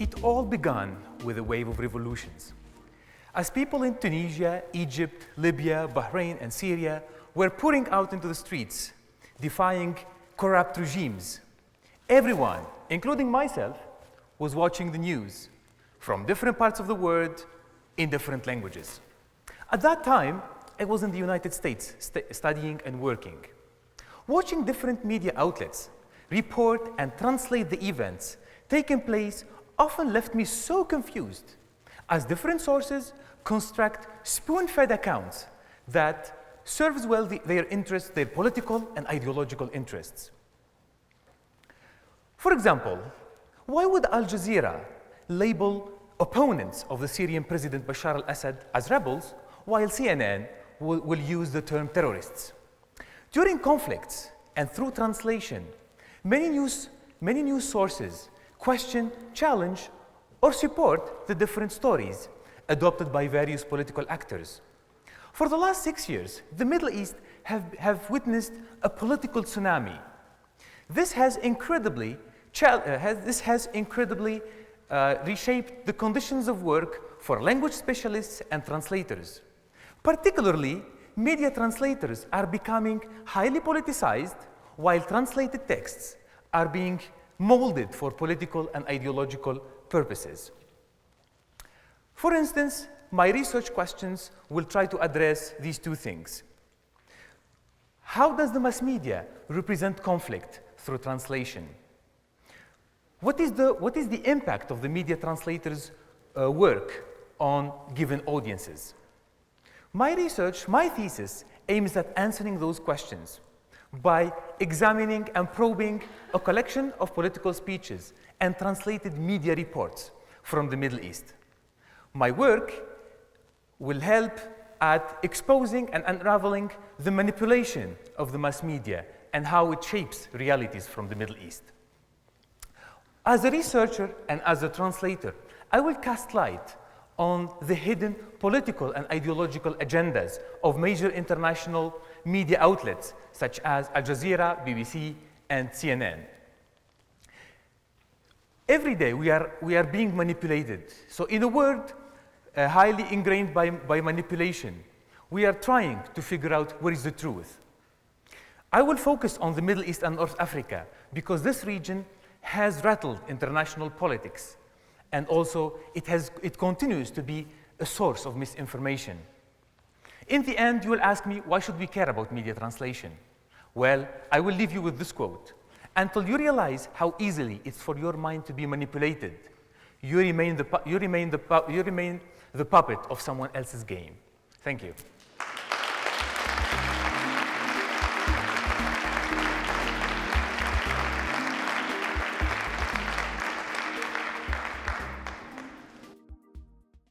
It all began with a wave of revolutions. As people in Tunisia, Egypt, Libya, Bahrain, and Syria were pouring out into the streets, defying corrupt regimes, everyone, including myself, was watching the news from different parts of the world in different languages. At that time, I was in the United States studying and working. Watching different media outlets report and translate the events taking place often left me so confused, as different sources construct spoon-fed accounts that serves well their interests, their political and ideological interests. For example, why would Al Jazeera label opponents of the Syrian President Bashar al-Assad as rebels, while CNN will use the term terrorists? During conflicts and through translation, many news sources question, challenge, or support the different stories adopted by various political actors. For the last 6 years, the Middle East have witnessed a political tsunami. This has incredibly reshaped the conditions of work for language specialists and translators. Particularly, media translators are becoming highly politicized, while translated texts are being molded for political and ideological purposes. For instance, my research questions will try to address these two things. How does the mass media represent conflict through translation? What is the impact of the media translators' work on given audiences? My thesis aims at answering those questions by examining and probing a collection of political speeches and translated media reports from the Middle East. My work will help at exposing and unraveling the manipulation of the mass media and how it shapes realities from the Middle East. As a researcher and as a translator, I will cast light on the hidden political and ideological agendas of major international media outlets such as Al Jazeera, BBC, and CNN. Every day we are being manipulated. So in a world highly ingrained by manipulation, we are trying to figure out what is the truth. I will focus on the Middle East and North Africa because this region has rattled international politics, and also it continues to be a source of misinformation. In the end, you will ask me, why should we care about media translation? Well, I will leave you with this quote. Until you realize how easily it's for your mind to be manipulated, you remain the puppet of someone else's game. Thank you.